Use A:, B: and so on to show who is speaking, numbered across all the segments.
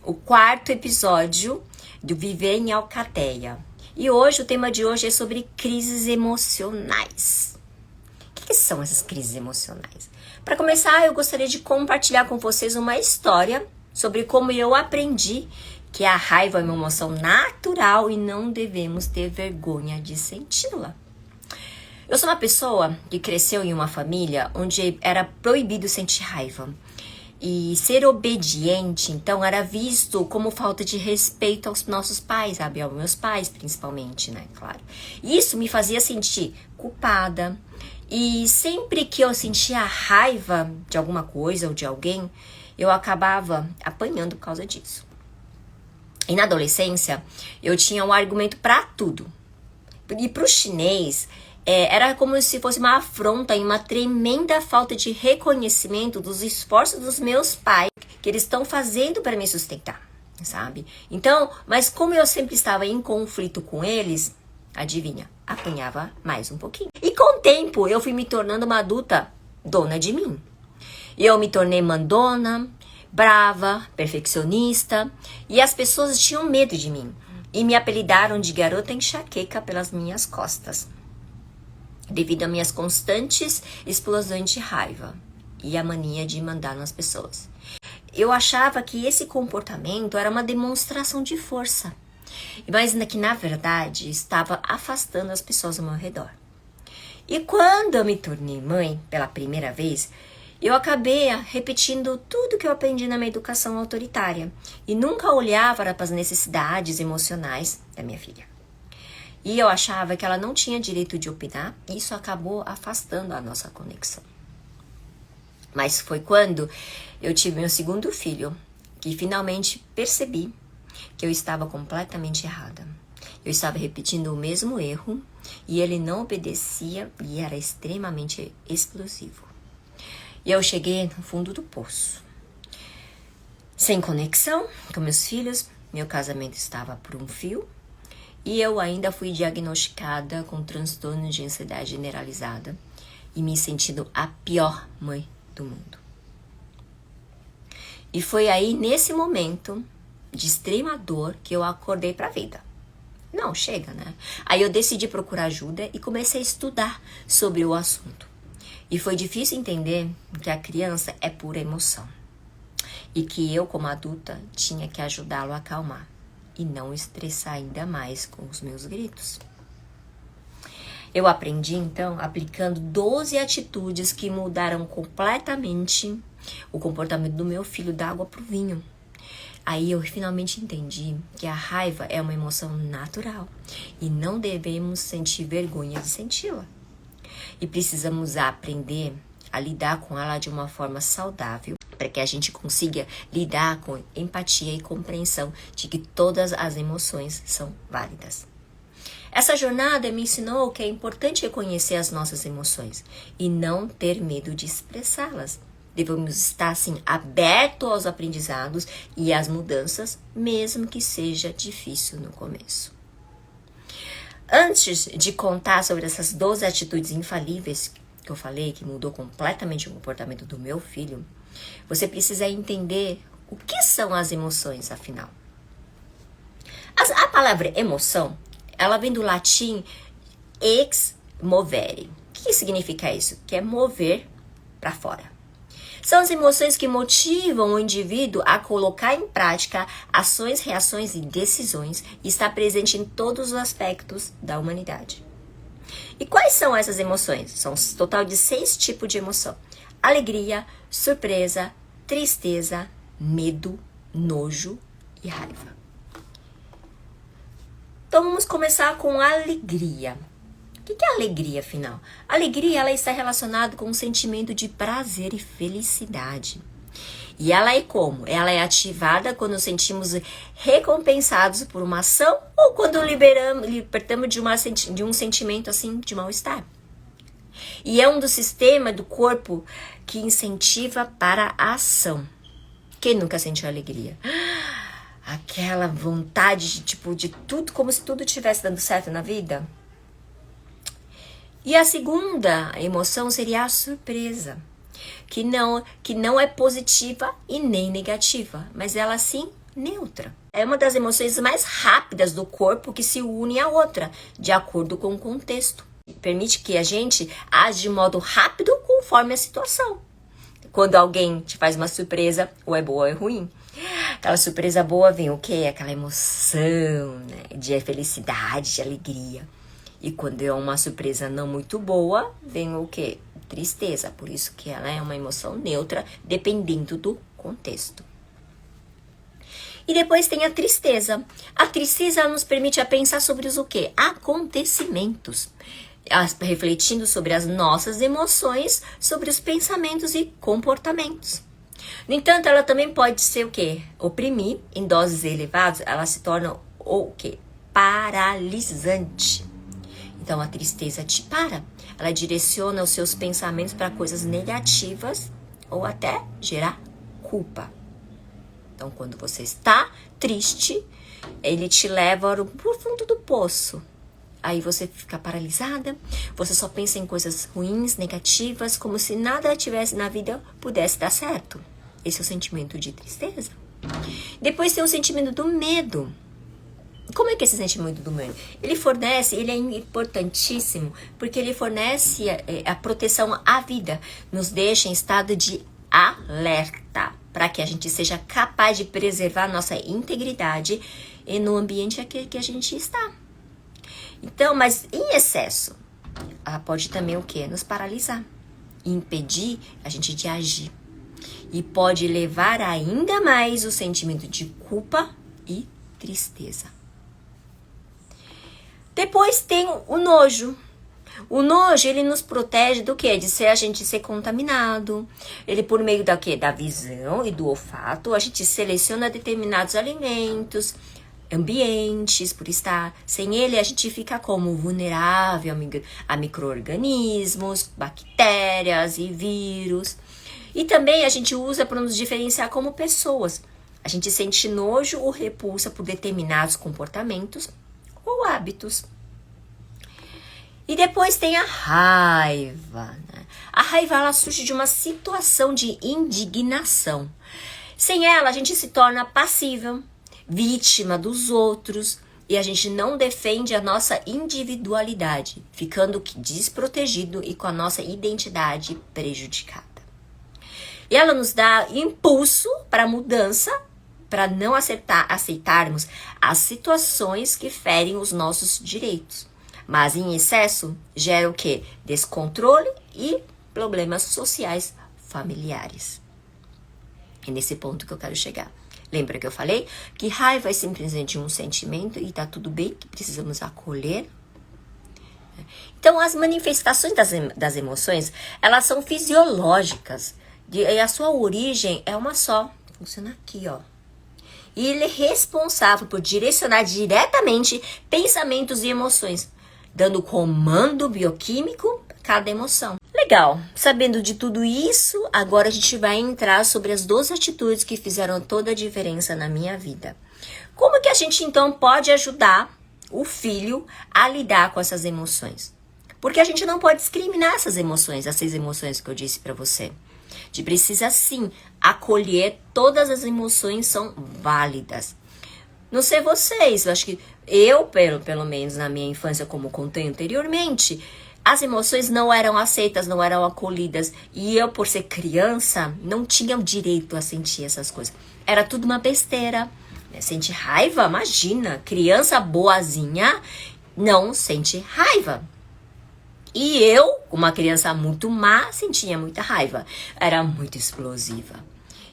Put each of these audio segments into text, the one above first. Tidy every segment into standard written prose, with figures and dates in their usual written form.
A: o quarto episódio do Viver em Alcateia. E hoje, o tema de hoje é sobre crises emocionais. O que são essas crises emocionais? Para começar, eu gostaria de compartilhar com vocês uma história sobre como eu aprendi que a raiva é uma emoção natural e não devemos ter vergonha de senti-la. Eu sou uma pessoa que cresceu em uma família onde era proibido sentir raiva. E ser obediente, então, era visto como falta de respeito aos nossos pais, sabe? Aos meus pais, principalmente, né? Claro. Isso me fazia sentir culpada. E sempre que eu sentia raiva de alguma coisa ou de alguém, eu acabava apanhando por causa disso. E na adolescência, eu tinha um argumento para tudo. E para o chinês, era como se fosse uma afronta e uma tremenda falta de reconhecimento dos esforços dos meus pais que eles estão fazendo para me sustentar, sabe? Então, mas como eu sempre estava em conflito com eles, adivinha, apanhava mais um pouquinho. E com o tempo, eu fui me tornando uma adulta dona de mim. Eu me tornei mandona, brava, perfeccionista, e as pessoas tinham medo de mim e me apelidaram de garota enxaqueca pelas minhas costas, devido a minhas constantes explosões de raiva e a mania de mandar nas pessoas. Eu achava que esse comportamento era uma demonstração de força, mas que na verdade estava afastando as pessoas ao meu redor. E quando eu me tornei mãe pela primeira vez, eu acabei repetindo tudo que eu aprendi na minha educação autoritária e nunca olhava para as necessidades emocionais da minha filha. E eu achava que ela não tinha direito de opinar, e isso acabou afastando a nossa conexão. Mas foi quando eu tive meu segundo filho que finalmente percebi que eu estava completamente errada. Eu estava repetindo o mesmo erro e ele não obedecia e era extremamente explosivo. E eu cheguei no fundo do poço. Sem conexão com meus filhos, meu casamento estava por um fio. E eu ainda fui diagnosticada com transtorno de ansiedade generalizada e me sentindo a pior mãe do mundo. E foi aí, nesse momento de extrema dor, que eu acordei para a vida. Não, chega, né? Aí eu decidi procurar ajuda e comecei a estudar sobre o assunto. E foi difícil entender que a criança é pura emoção. E que eu, como adulta, tinha que ajudá-lo a acalmar. E não estressar ainda mais com os meus gritos. Eu aprendi, então, aplicando 12 atitudes que mudaram completamente o comportamento do meu filho da água pro vinho. Aí eu finalmente entendi que a raiva é uma emoção natural e não devemos sentir vergonha de senti-la. E precisamos aprender a lidar com ela de uma forma saudável, para que a gente consiga lidar com empatia e compreensão de que todas as emoções são válidas. Essa jornada me ensinou que é importante reconhecer as nossas emoções e não ter medo de expressá-las. Devemos estar, assim, abertos aos aprendizados e às mudanças, mesmo que seja difícil no começo. Antes de contar sobre essas 12 atitudes infalíveis que eu falei, que mudou completamente o comportamento do meu filho, você precisa entender o que são as emoções, afinal. A palavra emoção, ela vem do latim ex movere. O que significa isso? Que é mover para fora. São as emoções que motivam o indivíduo a colocar em prática ações, reações e decisões e está presente em todos os aspectos da humanidade. E quais são essas emoções? São um total de 6 tipos de emoção. Alegria, surpresa, tristeza, medo, nojo e raiva. Então vamos começar com alegria. O que é alegria, afinal? Alegria, ela está relacionada com um sentimento de prazer e felicidade. E ela é como? Ela é ativada quando nos sentimos recompensados por uma ação ou quando libertamos de um sentimento assim de mal-estar. E é um dos sistemas do corpo que incentiva para a ação. Quem nunca sentiu alegria? Aquela vontade de tudo, como se tudo estivesse dando certo na vida. E a segunda emoção seria a surpresa, que não é positiva e nem negativa, mas ela sim neutra. É uma das emoções mais rápidas do corpo que se une à outra, de acordo com o contexto. Permite que a gente age de modo rápido conforme a situação. Quando alguém te faz uma surpresa, ou é boa ou é ruim. Aquela surpresa boa vem o quê? Aquela emoção, né? De felicidade, de alegria. E quando é uma surpresa não muito boa, vem o quê? Tristeza. Por isso que ela é uma emoção neutra, dependendo do contexto. E depois tem a tristeza. A tristeza nos permite a pensar sobre os o quê? Acontecimentos. Refletindo sobre as nossas emoções, sobre os pensamentos e comportamentos. No entanto, ela também pode ser o quê? Oprimir, em doses elevadas, ela se torna o quê? Paralisante. Então, a tristeza te para. Ela direciona os seus pensamentos para coisas negativas ou até gerar culpa. Então, quando você está triste, ele te leva para o fundo do poço. Aí você fica paralisada, você só pensa em coisas ruins, negativas, como se nada tivesse na vida pudesse dar certo. Esse é o sentimento de tristeza. Depois tem o sentimento do medo. Como é que é esse sentimento do medo? Ele é importantíssimo, porque ele fornece a proteção à vida, nos deixa em estado de alerta, para que a gente seja capaz de preservar nossa integridade e no ambiente que a gente está. Então, mas em excesso, ela pode também o quê? Nos paralisar, impedir a gente de agir. E pode levar ainda mais o sentimento de culpa e tristeza. Depois tem o nojo. O nojo, ele nos protege do quê? A gente ser contaminado. Ele, por meio da quê? Da visão e do olfato, a gente seleciona determinados alimentos, ambientes, por estar. Sem ele, a gente fica como vulnerável a micro-organismos, bactérias e vírus. E também a gente usa para nos diferenciar como pessoas. A gente sente nojo ou repulsa por determinados comportamentos ou hábitos. E depois tem a raiva, né? A raiva, ela surge de uma situação de indignação. Sem ela, a gente se torna passível, vítima dos outros, e a gente não defende a nossa individualidade, ficando desprotegido e com a nossa identidade prejudicada. E ela nos dá impulso para mudança, para não aceitarmos as situações que ferem os nossos direitos. Mas em excesso gera o quê? Descontrole e problemas sociais familiares. É nesse ponto que eu quero chegar. Lembra que eu falei que raiva é simplesmente um sentimento e tá tudo bem, que precisamos acolher? Então, as manifestações das emoções, elas são fisiológicas. E a sua origem é uma só. Funciona aqui, ó. E ele é responsável por direcionar diretamente pensamentos e emoções, dando comando bioquímico a cada emoção. Legal, sabendo de tudo isso, agora a gente vai entrar sobre as 12 atitudes que fizeram toda a diferença na minha vida. Como que a gente então pode ajudar o filho a lidar com essas emoções? Porque a gente não pode discriminar essas emoções, as 6 emoções que eu disse para você. A gente precisa sim acolher, todas as emoções são válidas. Não sei vocês, eu acho que pelo menos na minha infância, como contei anteriormente, as emoções não eram aceitas, não eram acolhidas. E eu, por ser criança, não tinha o direito a sentir essas coisas. Era tudo uma besteira. Sentir raiva, imagina, criança boazinha não sente raiva. E eu, uma criança muito má, sentia muita raiva. Era muito explosiva.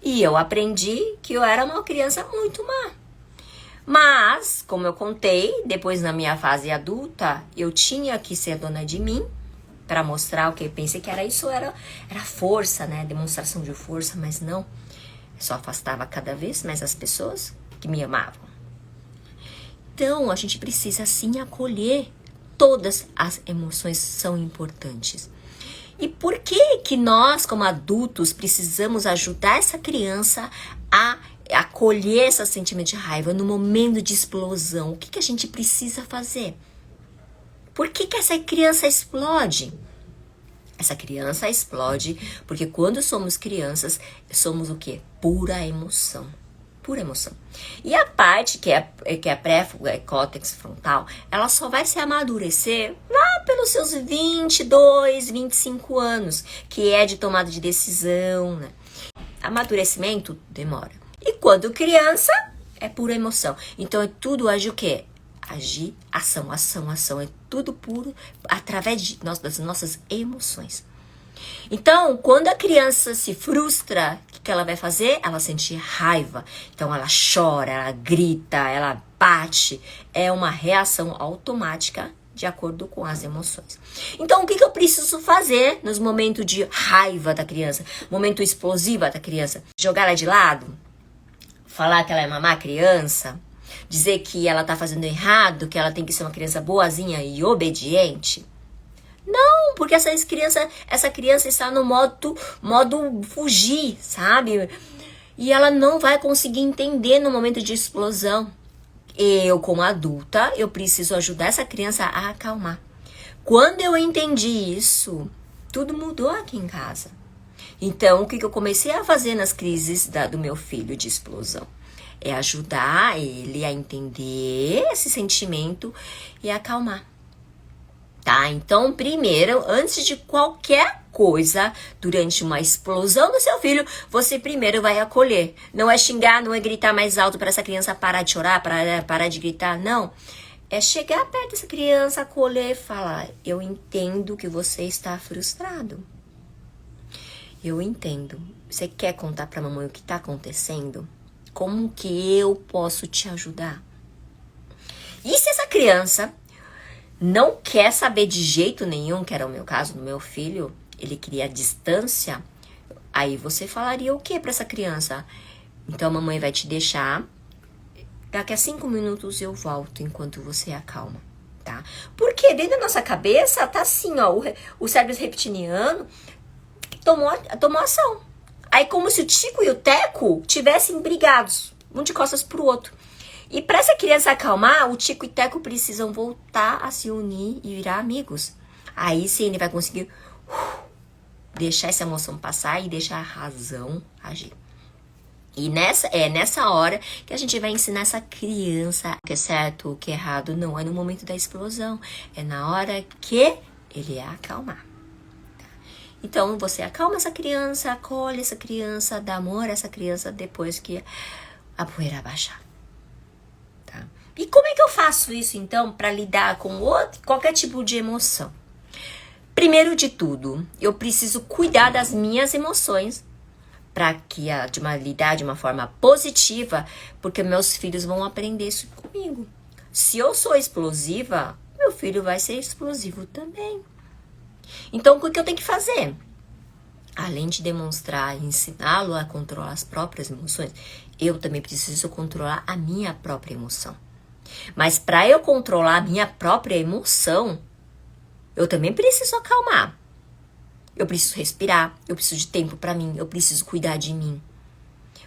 A: E eu aprendi que eu era uma criança muito má. Mas, como eu contei, depois na minha fase adulta, eu tinha que ser dona de mim para mostrar o que eu pensei que era isso, era força, né? Demonstração de força, mas não. Eu só afastava cada vez mais as pessoas que me amavam. Então, a gente precisa sim acolher. Todas as emoções são importantes. E por que nós, como adultos, precisamos ajudar essa criança a acolher esse sentimento de raiva no momento de explosão? O que a gente precisa fazer? Por que essa criança explode? Essa criança explode porque quando somos crianças, somos o quê? Pura emoção. pura emoção. E a parte que é pré-córtex frontal, ela só vai se amadurecer lá pelos seus 22, 25 anos, que é de tomada de decisão, né? Amadurecimento demora. E quando criança, é pura emoção. Então, tudo age o quê? Agir, ação, ação, ação. É tudo puro através das nossas emoções. Então, quando a criança se frustra, o que ela vai fazer? Ela sente raiva. Então, ela chora, ela grita, ela bate. É uma reação automática de acordo com as emoções. Então, o que eu preciso fazer nos momentos de raiva da criança? Momento explosivo da criança? Jogar ela de lado? Falar que ela é uma má criança? Dizer que ela tá fazendo errado, que ela tem que ser uma criança boazinha e obediente? Não, porque essa criança está no modo fugir, sabe? E ela não vai conseguir entender no momento de explosão. Eu, como adulta, eu preciso ajudar essa criança a acalmar. Quando eu entendi isso, tudo mudou aqui em casa. Então, o que eu comecei a fazer nas crises do meu filho de explosão? É ajudar ele a entender esse sentimento e acalmar. Tá? Então, primeiro, antes de qualquer coisa, durante uma explosão do seu filho, você primeiro vai acolher. Não é xingar, não é gritar mais alto para essa criança parar de chorar, parar de gritar, não. É chegar perto dessa criança, acolher e falar: eu entendo que você está frustrado. Eu entendo. Você quer contar pra mamãe o que tá acontecendo? Como que eu posso te ajudar? E se essa criança não quer saber de jeito nenhum, que era o meu caso do meu filho, ele queria distância, aí você falaria o que pra essa criança? Então a mamãe vai te deixar, daqui a 5 minutos eu volto enquanto você acalma, tá? Porque dentro da nossa cabeça tá assim, ó, o cérebro reptiliano tomou ação. Aí como se o Tico e o Teco tivessem brigados, um de costas pro outro. E para essa criança acalmar, o Tico e o Teco precisam voltar a se unir e virar amigos. Aí sim ele vai conseguir deixar essa emoção passar e deixar a razão agir. E nessa hora que a gente vai ensinar essa criança o que é certo, o que é errado. Não é no momento da explosão, é na hora que ele acalmar. Então, você acalma essa criança, acolhe essa criança, dá amor a essa criança depois que a poeira baixar. Tá? E como é que eu faço isso, então, para lidar com qualquer tipo de emoção? Primeiro de tudo, eu preciso cuidar das minhas emoções para que lidar de uma forma positiva, porque meus filhos vão aprender isso comigo. Se eu sou explosiva, meu filho vai ser explosivo também. Então, o que eu tenho que fazer? Além de demonstrar e ensiná-lo a controlar as próprias emoções, eu também preciso controlar a minha própria emoção. Mas para eu controlar a minha própria emoção, eu também preciso acalmar. Eu preciso respirar, eu preciso de tempo para mim, eu preciso cuidar de mim.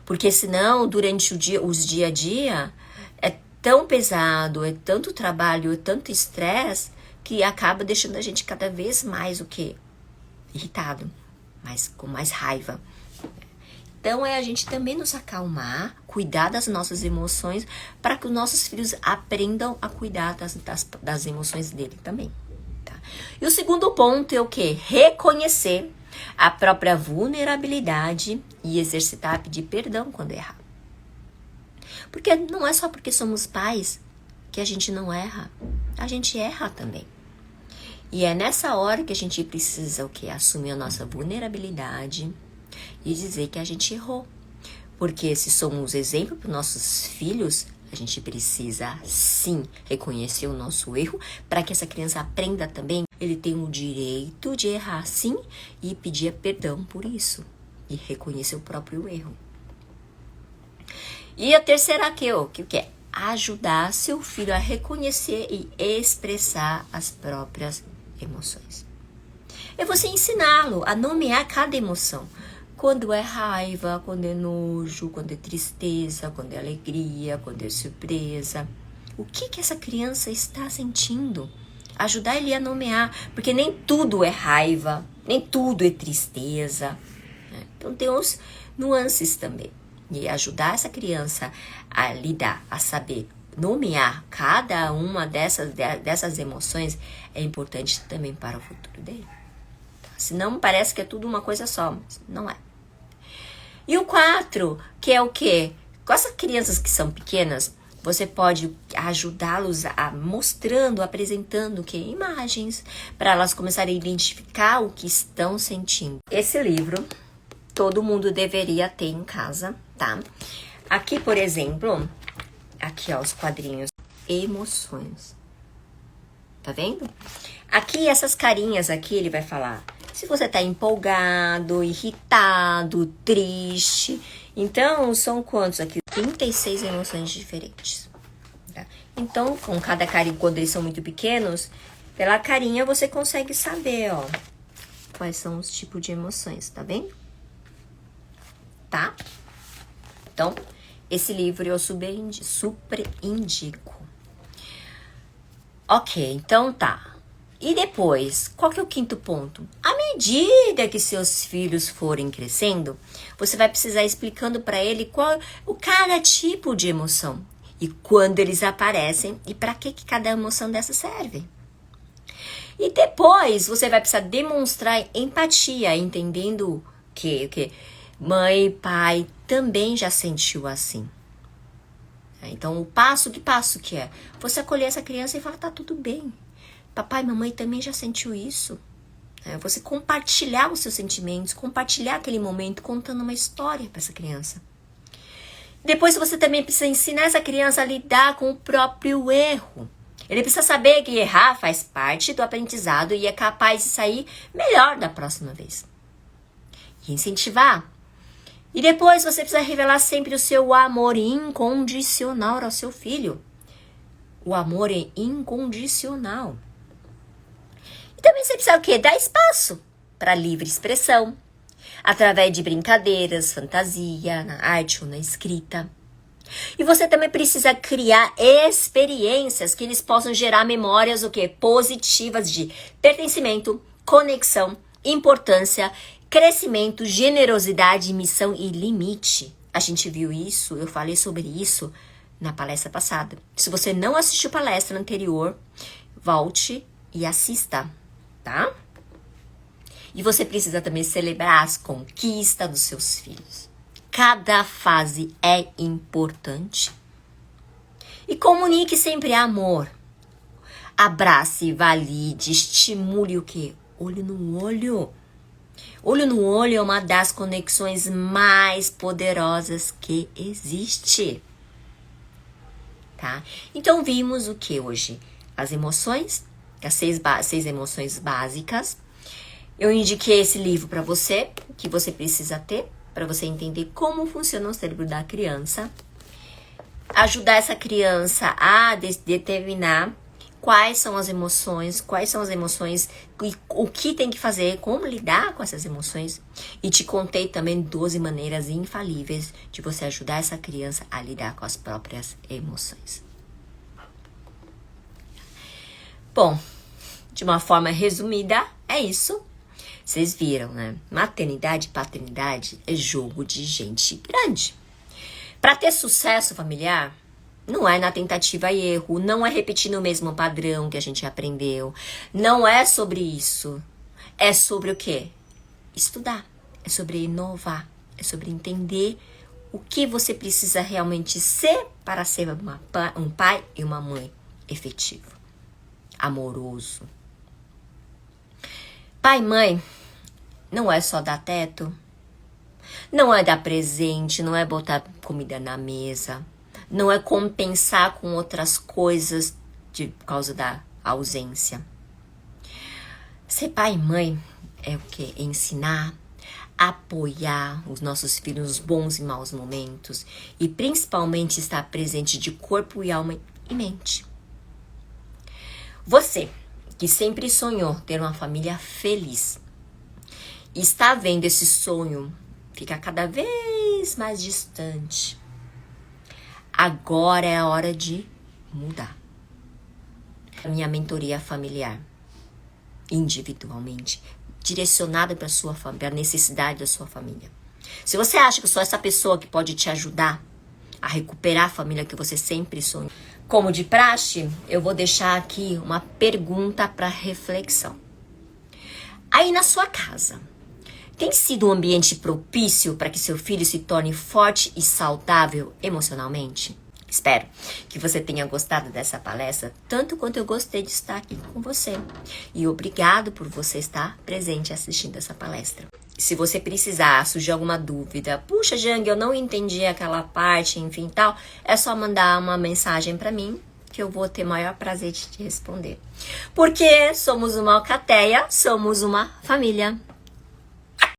A: Porque senão, durante os dia a dia, é tão pesado, é tanto trabalho, é tanto estresse, que acaba deixando a gente cada vez mais o quê? Irritado, com mais raiva. Então, é a gente também nos acalmar, cuidar das nossas emoções, para que os nossos filhos aprendam a cuidar das emoções dele também. Tá? E o segundo ponto é o quê? Reconhecer a própria vulnerabilidade e exercitar a pedir perdão quando errar. Porque não é só porque somos pais que a gente não erra. A gente erra também. E é nessa hora que a gente precisa o quê? Assumir a nossa vulnerabilidade e dizer que a gente errou. Porque se somos exemplo para os nossos filhos, a gente precisa sim reconhecer o nosso erro para que essa criança aprenda também. Ele tem o direito de errar sim e pedir perdão por isso. E reconhecer o próprio erro. E a terceira que é ajudar seu filho a reconhecer e expressar as próprias emoções. É você ensiná-lo a nomear cada emoção. Quando é raiva, quando é nojo, quando é tristeza, quando é alegria, quando é surpresa. O que essa criança está sentindo? Ajudar ele a nomear, porque nem tudo é raiva, nem tudo é tristeza. Né? Então tem uns nuances também. e ajudar essa criança a lidar, a saber nomear cada uma dessas emoções é importante também para o futuro dele. Senão parece que é tudo uma coisa só, mas não é. E o 4, que é o quê? Com essas crianças que são pequenas, você pode ajudá-los mostrando, apresentando imagens, para elas começarem a identificar o que estão sentindo. Esse livro, todo mundo deveria ter em casa, tá? Aqui, por exemplo, aqui ó, os quadrinhos, emoções. Tá vendo? Aqui, essas carinhas aqui, ele vai falar se você tá empolgado, irritado, triste. Então, são quantos aqui? 36 emoções diferentes. Tá? Então, com cada carinha, quando eles são muito pequenos, pela carinha você consegue saber, ó, quais são os tipos de emoções, tá vendo? Tá? Então, esse livro eu super indico. Ok, então tá. E depois, qual que é o 5º ponto? À medida que seus filhos forem crescendo, você vai precisar ir explicando para ele qual o cada tipo de emoção e quando eles aparecem e para que cada emoção dessa serve. E depois você vai precisar demonstrar empatia, entendendo que mãe e pai também já sentiu assim. Então, o passo que é? Você acolher essa criança e falar, tá tudo bem. Papai e mamãe também já sentiu isso. Você compartilhar os seus sentimentos, compartilhar aquele momento contando uma história para essa criança. Depois você também precisa ensinar essa criança a lidar com o próprio erro. Ele precisa saber que errar faz parte do aprendizado e é capaz de sair melhor da próxima vez. E incentivar. E depois você precisa revelar sempre o seu amor incondicional ao seu filho. O amor é incondicional. Também você precisa o quê? Dar espaço para livre expressão, através de brincadeiras, fantasia, na arte ou na escrita. E você também precisa criar experiências que eles possam gerar memórias o quê? Positivas de pertencimento, conexão, importância, crescimento, generosidade, missão e limite. A gente viu isso, eu falei sobre isso na palestra passada. Se você não assistiu a palestra anterior, volte e assista. Tá? E você precisa também celebrar as conquistas dos seus filhos. Cada fase é importante. E comunique sempre amor. Abrace, valide, estimule o quê? Olho no olho. Olho no olho é uma das conexões mais poderosas que existe. Tá? Então vimos o que hoje? As emoções. As 6 emoções básicas. Eu indiquei esse livro para você, que você precisa ter, para você entender como funciona o cérebro da criança. Ajudar essa criança a determinar quais são as emoções e o que tem que fazer, como lidar com essas emoções. E te contei também 12 maneiras infalíveis de você ajudar essa criança a lidar com as próprias emoções. Bom, de uma forma resumida, é isso. Vocês viram, né? Maternidade e paternidade é jogo de gente grande. Para ter sucesso familiar, não é na tentativa e erro, não é repetindo o mesmo padrão que a gente aprendeu. Não é sobre isso. É sobre o quê? Estudar. É sobre inovar. É sobre entender o que você precisa realmente ser para ser um pai e uma mãe efetivo. Amoroso. Pai e mãe não é só dar teto, não é dar presente, não é botar comida na mesa, não é compensar com outras coisas por causa da ausência. Ser pai e mãe é o quê? É ensinar, apoiar os nossos filhos nos bons e maus momentos e principalmente estar presente de corpo e alma e mente. Você, que sempre sonhou ter uma família feliz, está vendo esse sonho ficar cada vez mais distante. Agora é a hora de mudar. A minha mentoria familiar, individualmente, direcionada para a necessidade da sua família. Se você acha que sou essa pessoa que pode te ajudar a recuperar a família que você sempre sonhou, como de praxe, eu vou deixar aqui uma pergunta para reflexão. Aí na sua casa, tem sido um ambiente propício para que seu filho se torne forte e saudável emocionalmente? Espero que você tenha gostado dessa palestra, tanto quanto eu gostei de estar aqui com você. E obrigado por você estar presente assistindo essa palestra. Se você precisar, surgir alguma dúvida, puxa, Jang, eu não entendi aquela parte, enfim, tal, é só mandar uma mensagem para mim, que eu vou ter maior prazer de te responder. Porque somos uma alcateia, somos uma família.